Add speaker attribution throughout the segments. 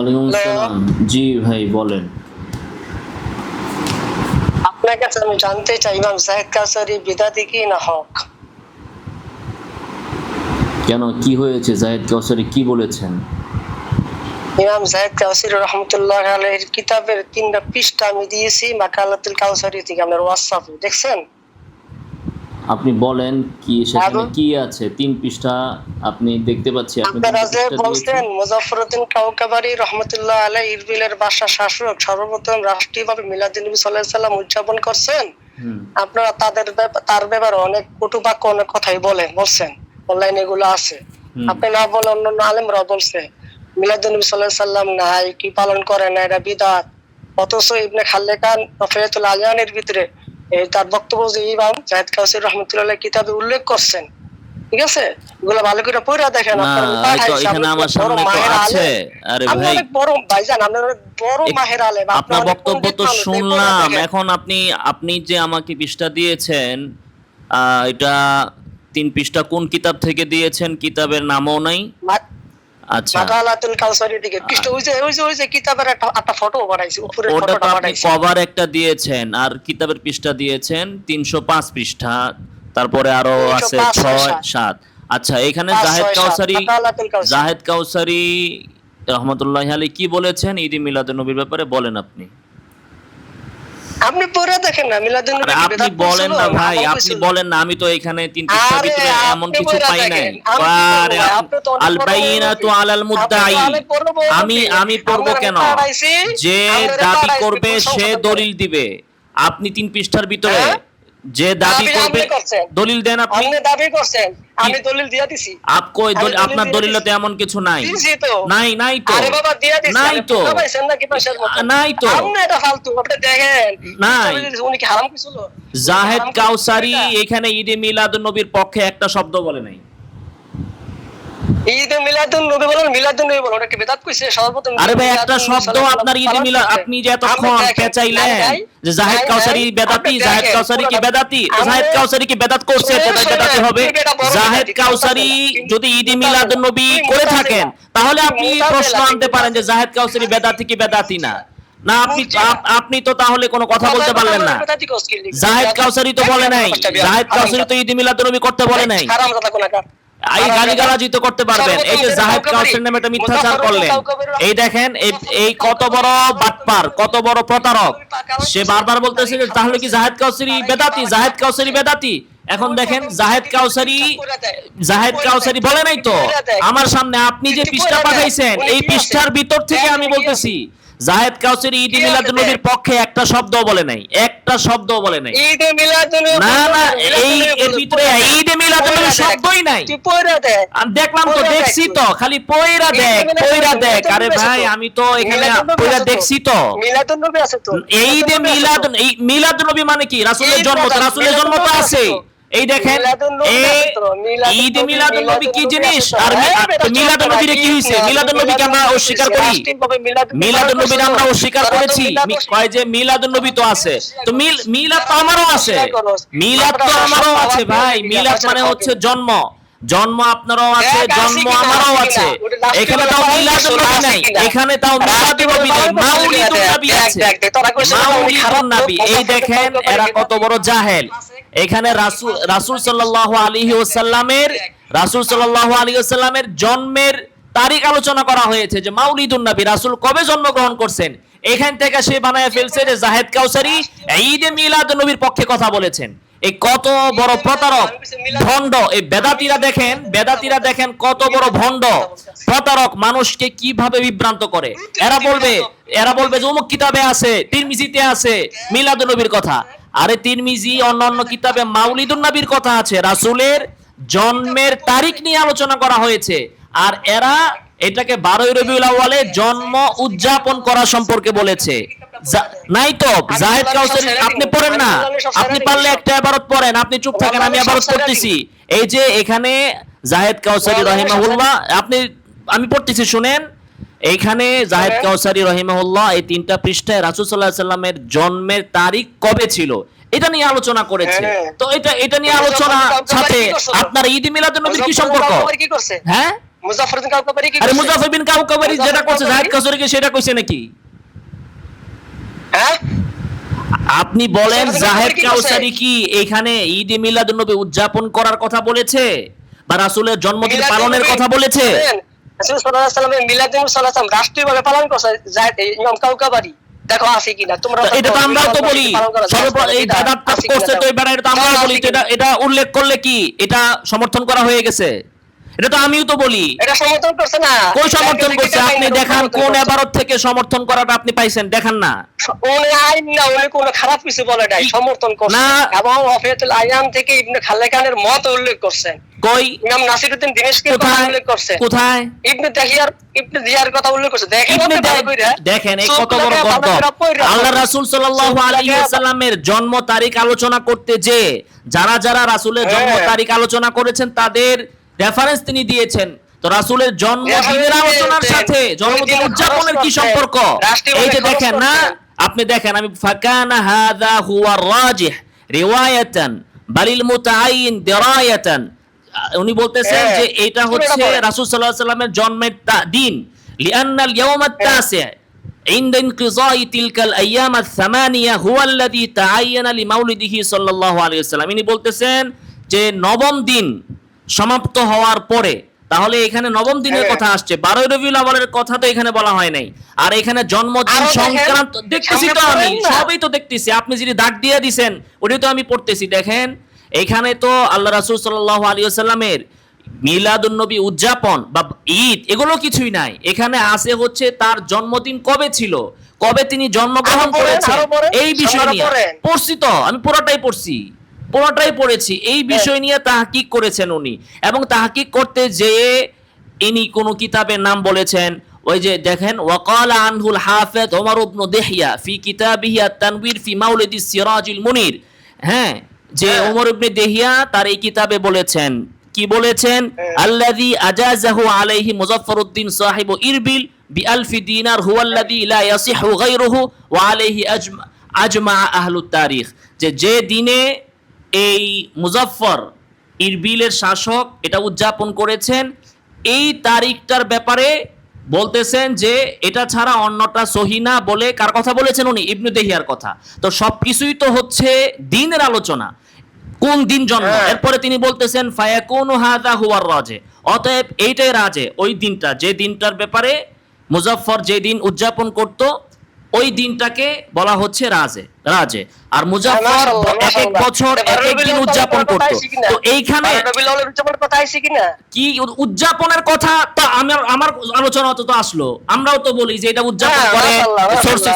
Speaker 1: ওয়ালাইকুম আসসালাম। জি ভাই বলেন।
Speaker 2: আপনার কাছে আমি জানতে চাই ইমাম জাহেদ কাউসারি বিদআতি কি না হক?
Speaker 1: কেন, কি হয়েছে? জাহেদ কাউসারি কি বলেছেন?
Speaker 2: ইমাম জাহেদ কাউসারি রহমতুল্লাহ আলাইহির কিতাবের 3টা পৃষ্ঠা আমি দিয়েছি মাকালাতুল কাউসারি থেকে আপনার হোয়াটসঅ্যাপে দেখছেন?
Speaker 1: আপনি বলেন কি সেখানে কি আছে? 3 পৃষ্ঠা আপনি দেখতে পাচ্ছি। আপনি
Speaker 2: আপনারা যে বলছেন মুজাফফরউদ্দিন কাউকাবারী রহমতুল্লাহ আলাইহি ইরবিলের বাদশা শাসক সর্বপ্রথম রাষ্ট্রীয়ভাবে মিলাদুন্নবী সাল্লাল্লাহু আলাইহি সাল্লাম উদযাপন করছেন। আপনারা তার ব্যাপারে অনেক কটুবাক্য অনেক কথাই বলছেন, অনলাইনে এগুলো আছে। আপনি না বলে অন্যান্য আলেমরা বলছে মিলাদুন্নবী সাল্লাল্লাহু আলাইহি সাল্লাম নাই কি পালন করে না, এটা বিদআত। অথচ ইবনে খাল্লেকান ওয়াফায়াতুল আলিয়ানের ভিতরে তার বক্তব্য যে ইমাম জাহেদ কাউসারি রহমতুল্লাহ কিতাবে উল্লেখ করছেন, ঠিক আছে? এগুলো ভালো করে পড়ে দেখেন।
Speaker 1: এখানে আমার সামনে তো আছে। আরে ভাই,
Speaker 2: বড় ভাইজান, আপনারা বড় মাহের আলেম,
Speaker 1: আপনার বক্তব্য তো শুনলাম। এখন আপনি যে আমাকে পৃষ্ঠা দিয়েছেন, এটা 3 পৃষ্ঠা কোন কিতাব থেকে দিয়েছেন? কিতাবের নামও নাই। আচ্ছা,
Speaker 2: মাকালাতুল কাউসারি থেকে পৃষ্ঠা ওই যে কিতাবের একটা ফটো বানাইছি, উপরে ফটোটা বানাইছি।
Speaker 1: কভার একটা দিয়েছেন আর কিতাবের পৃষ্ঠা দিয়েছেন 305 পৃষ্ঠা, তারপরে আরো আছে 6 7। আচ্ছা, এখানে জাহেদ কাউসারি রহমতুল্লাহি আলাইহি কি বলেছেন ঈদ মিলাদুন্নবীর ব্যাপারে বলেন আপনি।
Speaker 2: আপনি পড়ে দেখেন না মিলাদুন্নবী।
Speaker 1: আপনি বলেন না ভাই, আপনি বলেন না। আমি তো এখানে 3 পৃষ্ঠার ভিতরে এমন কিছু পাই নাই। আরে আল বাইনাতু আলাল মুদ্দাই, আমি পড়ব কেন? যে দাবি করবে সে দলিল দিবে। আপনি 3 পৃষ্ঠার ভিতরে যে দাবি করবে দলিল দেন। আপনি
Speaker 2: দাবি করছেন, আমি দলিল দিয়া দিছি।
Speaker 1: আপনার দলিলতে এমন কিছু নাই। নাই তো।
Speaker 2: আরে বাবা দিয়া দিছি।
Speaker 1: নাই তো। নাই তো।
Speaker 2: আপনি এটা ফালতু আপনি দেখেন।
Speaker 1: নাই।
Speaker 2: উনি কি হারাম কইছিল?
Speaker 1: জাহেদ কাউসারি এখানে ঈদে মিলাদুন্নবীর পক্ষে একটা শব্দ বলে নাই।
Speaker 2: ঈদে মিলাদুন্নবী বলেন, মিলাদুন্নবী বলেন, ওটা কি বিদআত কইছে? সর্বপ্রথম
Speaker 1: আরে ভাই, একটা শব্দ আপনার ঈদে মিলাদ, আপনি যে এতক্ষণ পেঁচাইলেন যে জাহেদ কাউসারি বেদাতি, জাহেদ কাউসারি কি বেদাতি, জাহেদ কাউসারি কি বেদাত করছে, বেদাতি হবে। জাহেদ কাউসারি যদি ঈদে মিলাদুন্নবী করে থাকেন তাহলে আপনি প্রশ্ন আনতে পারেন যে জাহেদ কাউসারি বেদাতি কি বেদাতি না। না, আপনি তো তাহলে কোনো কথা বলতে পারলেন না। জাহেদ কাউসারি তো বলে নাই, জাহেদ কাউসারি তো ঈদে মিলাদুন্নবী করতে বলে নাই। এই গালিগালাজি তো করতে পারবেন। এই যে জাহেদ কাউসারি নামে একটা মিথ্যাচার করলেন, এই দেখেন এই কত বড় বাটপার, কত বড় প্রতারক। সে বারবার বলতেছে যে তাহলে কি জাহেদ কাউসারি বেদাতি, জাহেদ কাউসারি বেদাতি। এখন দেখেন জাহেদ কাউসারি বলে নাই তো আমার সামনে। আপনি যে পৃষ্ঠা পাঠাইছেন এই পৃষ্ঠার ভিতর থেকে আমি বলতেছি জাহেদ কাউসারি ঈদে মিলাদুন্নবীর পক্ষে একটা শব্দও বলে নাই, একটা শব্দও বলে নাই।
Speaker 2: ঈদে মিলাদুন্নবী
Speaker 1: না, এই এর ভিতরে ঈদে মিলাদুন্নবীর শব্দই নাই।
Speaker 2: তুই পয়রা দে।
Speaker 1: আমি দেখলাম তো, দেখছি তো, খালি পয়রা দেখ। আরে ভাই, আমি তো এখানে পয়রা দেখছি তো।
Speaker 2: মিলাদুন্নবী আছে তো।
Speaker 1: এই মিলাদুন্নবী মানে কি? রাসূলের জন্ম তো, রাসূলের জন্ম তো আছে। এই দেখেন ঈদ মিলাদুন্নবী কি জিনিস, আর মিলাদুন্নবীর কি হইছে? মিলাদুন্নবীকে আমরা অস্বীকার করি? মিলাদুন্নবীর আমরা অস্বীকার করেছি? কয় যে মিলাদুন্নবী তো আছে, তো মিলাদ তো আমারও আছে। মিলাদ তো আমারও আছে ভাই। মিলাদ মানে হচ্ছে জন্ম। জন্ম আপনারও আছে, জন্ম আমারও আছে। এখানে তাও মিলাদুন্নবী নাই, এখানে তাও মিলাদুন্নবী নাই, মাউলিদুন নবী আছে। মাউলিদুন নবী। এই দেখেন এরা কত বড় জাহেল। এখানে রাসূল সাল্লাল্লাহু আলাইহি ওয়াসাল্লামের জন্মের তারিখ আলোচনা করা হয়েছে যে মাউলিদুন নবী, রাসূল কবে জন্মগ্রহণ করছেন। এখান থেকে সে বানায় ফেলছে যে জাহেদ কাউসারি ঈদে মিলাদুন নবীর পক্ষে কথা বলেছেন। এই কত বড় প্রতারক, ভণ্ড। এই বেদাতিরা দেখেন কত বড় ভণ্ড, প্রতারক, মানুষকে কিভাবে বিভ্রান্ত করে। এরা বলবে যে অমুক কিতাবে আছে, তিরমিজিতে আছে মিলাদুন নবীর কথা। আরে তিরমিজি অন্যান্য কিতাবে মাউলিদুন নবীর কথা আছে, রাসূলের জন্মের তারিখ নিয়ে আলোচনা করা হয়েছে। আর এরা এটাকে 12ই রবিউল আউয়ালে জন্ম উদযাপন করা সম্পর্কে বলেছে। নাই তো। জাহেদ কাউসারি আপনি পড়েন না, আপনি পারলে একটা ইবারত পড়েন। আপনি চুপ থাকেন, আমি ইবারত পড়তেছি। এই যে এখানে জাহেদ কাউসারি রাহিমাহুল্লাহ, আমি পড়তেছি শুনেন। এইখানে জাহেদ কাউসারি রাহিমাহুল্লাহ এই 3টা পৃষ্ঠায় রাসূল সাল্লাল্লাহু আলাইহি সাল্লামের জন্মের তারিখ কবে ছিল এটা নিয়ে আলোচনা করেছে। তো এটা নিয়ে আলোচনা সাথে আপনার ঈদ মিলাদুন নবীর কি সম্পর্ক? হ্যাঁ,
Speaker 2: মুজাফফরউদ্দিন কাউকাবারি কি
Speaker 1: আরে
Speaker 2: করছে?
Speaker 1: মুজাফফর বিন কাউকাবারি যেটা করছে
Speaker 2: মুজাফফর
Speaker 1: জাহেদ কাউসারিকে সেটা কইছে নাকি?
Speaker 2: হ্যাঁ
Speaker 1: আপনি বলেন
Speaker 2: মুজাফফর বিন
Speaker 1: জাহেদ
Speaker 2: কাউকাবারি কি
Speaker 1: কাউসারি কি এখানে ঈদ মিলাদুন নবী উদযাপন করার কথা বলেছে বা রাসূলের জন্মদিন পালনের কথা বলেছে?
Speaker 2: রাসূল সাল্লাল্লাহু আলাইহি ওয়াসাল্লামের মিলাদুন নবী সাল্লাল্লাহু আলাইহি ওয়াসাল্লাম রাষ্ট্রীয়ভাবে পালন করছে জাহেদ ইমাম কাউকাবারি। দেখো আছে কিনা তোমরা?
Speaker 1: এটা তো আমরাও তো বলি, সর্বপ্রথম এই বেদাতটা করছে তো এবারে, এটা তো আমরাও বলি, তো এটা উল্লেখ করলে কি এটা সমর্থন করা হয়ে গেছে? এটা তো আমিও তো বলি।
Speaker 2: এটা সমর্থন করছে না।
Speaker 1: কই সমর্থন করছে? আপনি দেখান কোন এবারত থেকে সমর্থন করাটা আপনি পাইছেন, দেখান না।
Speaker 2: উনি আইন না, উনি কোনো খারাপ কিছু বলে নাই, সমর্থন করছে
Speaker 1: না।
Speaker 2: এবং ওয়াফিয়াতুল আয়াম থেকে ইবনে খাল্লাকানের মত উল্লেখ করছেন।
Speaker 1: কই?
Speaker 2: ইমাম নাসিরউদ্দিন দিমেশকির কথা
Speaker 1: কোথায়
Speaker 2: উল্লেখ করছে।
Speaker 1: কোথায়?
Speaker 2: ইবনে দিয়ার কথা উল্লেখ করছে। দেখেন
Speaker 1: ইবনে
Speaker 2: আপনি ভালো কইরা।
Speaker 1: দেখেন এই কত বড় গদ্দপ। আল্লাহ রাসূল সাল্লাল্লাহু আলাইহি ওয়াসাল্লামের জন্ম তারিখ আলোচনা করতে যে যারা যারা রাসূলের জন্ম তারিখ আলোচনা করেছেন তাদের রেফারেন্স তিনি দিয়েছেন। তো রাসূলের জন্মদিনের আলোচনার সাথে জন্মদিন উদযাপনের কি সম্পর্ক? এই যে দেখেন না, আপনি দেখেন, আমি ফাকানা হাযা হুয়া রাজিহ রিওয়ায়াতান বালিল মুতাআইন দিরায়াতান, উনি বলতেছেন যে এটা হচ্ছে রাসূল সাল্লাল্লাহু আলাইহি ওয়াসাল্লামের জন্মের দিন, লিআন্নাল ইয়াওমাত তাসি' عند انقضاء تلك الايام الثمانيه هو الذي تعين لمولده صلى الله عليه وسلم। ইনি বলতেছেন যে নবম দিন সমাপ্ত হওয়ার পরে, তাহলে এখানে নবম দিনের কথা আসছে, 12 রবিউল আউয়ালের কথা তো এখানে বলা হয় নাই। আর এখানে জন্মদিন সংক্রান্ত দেখতেছি তো আমি, সবই তো দেখতেছি, আপনি যদি দাগ দিয়ে দিবেন ওটাই তো আমি পড়তেছি। দেখেন এখানে তো আল্লাহ রাসূল সাল্লাল্লাহু আলাইহি ওয়াসাল্লামের মিলাদুন নবী উদযাপন বা ঈদ এগুলো কিছুই নাই। এখানে আছে হচ্ছে তার জন্মদিন কবে ছিল, কবে তিনি জন্মগ্রহণ করেছেন, এই বিষয় নিয়ে পড়ছি তো আমি, পুরোটাই পড়েছি। এই বিষয় নিয়ে তাহকিক করেছেন উনি, এবং তাহকিক করতে যেয়ে ইনি কোন কিতাবের নাম বলেছেন, ওই যে দেখেন ওয়াকালা আনহুল হাফিজ ওমর ইবনে দিহিয়া ফি কিতাবিহি আত-তানবীর ফি মাউলিদিস সিরাজুল মুনির। হ্যাঁ, যে ওমর ইবনে দিহিয়া তার এই কিতাবে বলেছেন, কি বলেছেন? আল্লাযী আজাযাহু আলাইহি মুজাফফরউদ্দিন সাহিবু ইরবিল বিআলফি দিনার হুয়াল্লাযী লা ইয়াসিহু গায়রুহু ওয়া আলাইহি আজমা আহলুত তারিখ। যে দিনে এই মুজাফফর ইরবিলের শাসক এটা উদযাপন করেছেন, এই তারিখটার ব্যাপারে বলতেছেন যে এটা ছাড়া অন্যটা সহি না বলে কার কথা বলেছেন উনি? ইবনে দেহিয়ার কথা। তো সবকিছুই তো হচ্ছে দিনের আলোচনা, কোন দিন জন্ম। এরপরে তিনি বলতেছেন ফায়াকুনু হাযা হুয়ার রাজে, অতএব এইটাই রাজে, ওই দিনটা, যে দিনটার ব্যাপারে মুজাফফর যে দিন উদযাপন করত ওই দিনটাকে বলা হচ্ছে রাজে। আর মুজাফফর এক এক বছর এক এক দিন উদযাপন করত। তো এইখানে কি উদযাপনের কথা তো আমার আলোচনা তো আসলো, আমরাও তো বলি যে এটা উদযাপন করে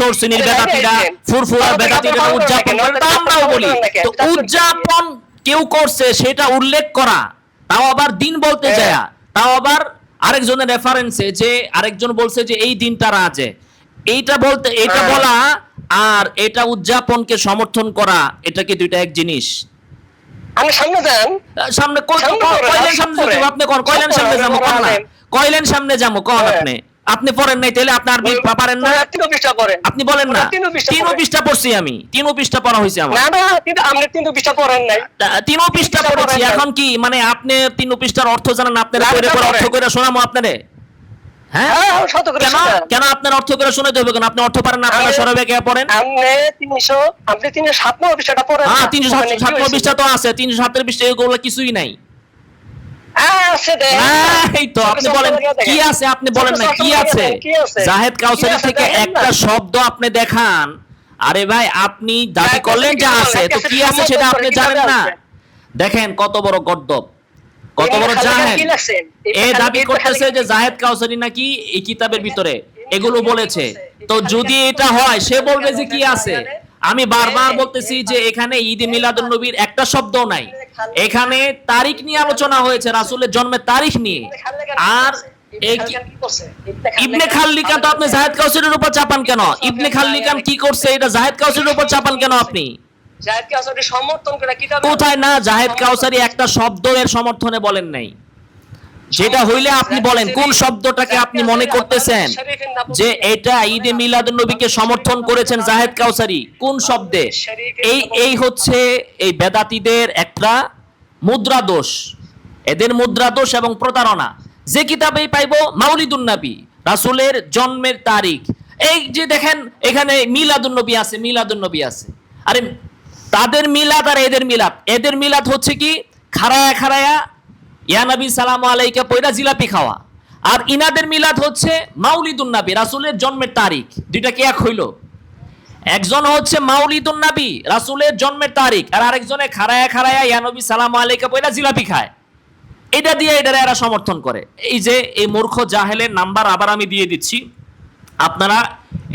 Speaker 1: সোর্সিনির বেদাতীরা, ফুরফুরার বেদাতীরা উদযাপন করে, তা আমরাও বলি। তো উদযাপন কেউ করছে সেটা উল্লেখ করা, তাও আবার দিন বলতে যায়, তাও আবার আরেকজনের রেফারেন্সে, যে আরেকজন বলছে যে এই দিনটা রাজে, এইটা বলতে, এটা বলা আর এটা উদযাপনকে সমর্থন করা, এটা কি দুইটা এক জিনিস?
Speaker 2: আমি সামনে যান,
Speaker 1: সামনে কয়লেন সামনে যাবো, আপনি কোন কয়লেন সামনে যাবো, কোন না কয়লেন সামনে যাবো, কোন আপনি পড়েন নাই তাহলে আপনি আরবি পারেন না? আপনি বলেন না 3 পৃষ্ঠা পড়ছি আমি, 3 পৃষ্ঠা পড়া হইছে আমার।
Speaker 2: না না, আপনি 3 পৃষ্ঠা পড়েন নাই,
Speaker 1: 3 পৃষ্ঠা পড়েছি। এখন কি মানে আপনি 3 পৃষ্ঠার অর্থ জানেন? আপনার অর্থ কইরা শোনামু আপনারে? হ্যাঁ, কেন আপনার অর্থ করে শোনাতে হবে কেন? আপনি অর্থ পারেন না, আপনারা সরবে কে পড়েন?
Speaker 2: আপনি 307 পৃষ্ঠাটা পড়েন।
Speaker 1: হ্যাঁ, 307 পৃষ্ঠা তো আছে, 307 পৃষ্ঠা এগুলো কিছুই নাই। এই তো আপনি বলেন কি আছে, আপনি বলেন না কি আছে? জাহেদ কাউসারি থেকে একটা শব্দ আপনি দেখান। আরে ভাই, আপনি দাবি করলেন যে আছে, তো কি আছে সেটা আপনি জানেন না? দেখেন কত বড় গদ্দপ, কত বড় জাহেল। এ দাবি করতেছে যে জাহেদ কাউসারি নাকি এই কিতাবের ভিতরে এগুলো বলেছে। তো যদি এটা হয়, সে বলবে যে কি আছে। আমি বারবার বলতেছি যে এখানে ঈদ মিলাদুন নবীর একটা শব্দও নাই, এখানে তারিখ নিয়ে আলোচনা হয়েছে, রাসূলের জন্মের তারিখ নিয়ে। আর ইবনে খাল্লিকান তো আপনি জাহেদ কাউসারির উপর চাপান কেন? ইবনে খাল্লিকান কি করছে এটা জাহেদ কাউসারির উপর চাপান কেন আপনি? কোথায় না জাহেদ কাউসারি একটা শব্দ এর সমর্থনে বলেন নাই। যেটা হইলে আপনি বলেন কোন শব্দটাকে আপনি মনে করতেছেন যে এটা ঈদে মিলাদুন নবীকে সমর্থন করেছেন জাহেদ কাউসারি, কোন শব্দে? এই হচ্ছে এই বেদাতীদের একটা মুদ্রা দোষ, এদের মুদ্রা দোষ এবং প্রতারণা, যে কিতাবেই পাইবো মাউলিদুন নবী, রাসূলের জন্মের তারিখ। এই যে দেখেন এখানে মিলাদুন নবী আছে, মিলাদুন নবী আছে। আরে তাদের মিলাদ আর এদের মিলাদ হচ্ছে কি খাড়ায়া খাড়ায়া ইয়া নবী সালামু আলাইকা পয়রা জিলাপি খাওয়া, আর ইনাদের মিলাদ হচ্ছে মাউলিদুন নবী, রাসূলের জন্মের তারিখ। দুইটা কি এক হইল? একজন হচ্ছে মাউলিদুন নবী, রাসূলের জন্মের তারিখ, আর আরেকজনে খাড়ায়া খাড়ায়া ইয়া নবী সালামু আলাইকা পয়রা জিলাপি খায়। এটা দিয়ে এটারে এরা সমর্থন করে। এই যে এই মূর্খ জাহেলের নাম্বার আবার আমি দিয়ে দিচ্ছি, আপনারা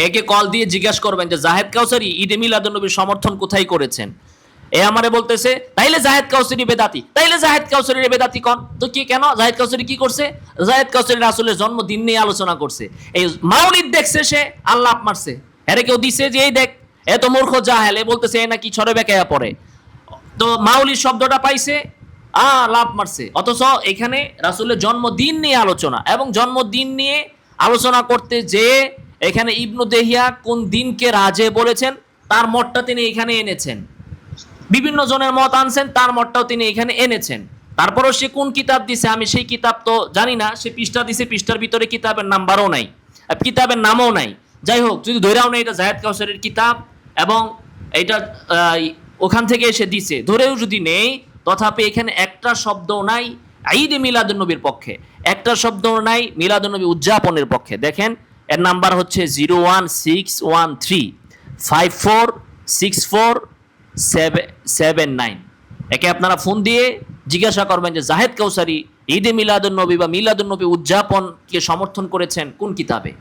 Speaker 1: একে কল দিয়ে জিজ্ঞাসা করবেন যে জাহেদ কাউসারি ঈদে মিলাদুন নবীর সমর্থন কোথায় করেছেন। এ আমারে বলতেছে তাইলে জাহেদ কাউসারি বেদাতি, তাইলে জাহেদ কাউসারির বেদাতি কোন তো কি, কেন জাহেদ কাউসারি কি করছে? জাহেদ কাউসারি রাসূলের জন্মদিন নিয়ে আলোচনা করছে। এই মাউলিদ দেখছে সে আল্লাহ মারছে, এরে কেউ দিছে যে এই দেখ, এত মূর্খ জাহেল, এ বলতেছে এ নাকি ছড়ে বেকায়া পড়ে, তো মাউলিদ শব্দটা পাইছে লাভ মারছে। অথচ এখানে রাসূলের জন্মদিন নিয়ে আলোচনা, এবং জন্মদিন নিয়ে আলোচনা করতে যে এখানে ইবনু দেহিয়া কোন দিনকে রাজে বলেছেন তার মতটা তিনি এখানে এনেছেন, বিভিন্ন জনের মত আনছেন, তার মতটাও তিনি এখানে এনেছেন। তারপরও সে কোন কিতাব দিছে আমি সেই কিতাব তো জানি না, সে পৃষ্ঠা দিছে, পৃষ্ঠার ভিতরে কিতাবের নাম্বারও নাই, কিতাবের নামও নাই। যাই হোক, যদি ধরেও নেই এটা জাহেদ কাউসারির কিতাব এবং এটা ওখান থেকে এসে দিছে, ধরেও যদি নেই, তথাপি এখানে একটা শব্দও নাই ঈদে মিলাদুন নবীর পক্ষে, একটা শব্দও নাই মিলাদুন নবী উদযাপনের পক্ষে। দেখেন এর নাম্বার হচ্ছে 01613546479। একে আপনারা ফোন দিয়ে জিজ্ঞাসা করবেন যে জাহেদ কাউসারি ঈদে মিলাদুন নবী বা মিলাদুন নবী উদযাপনকে সমর্থন করেছেন কোন কিতাবে।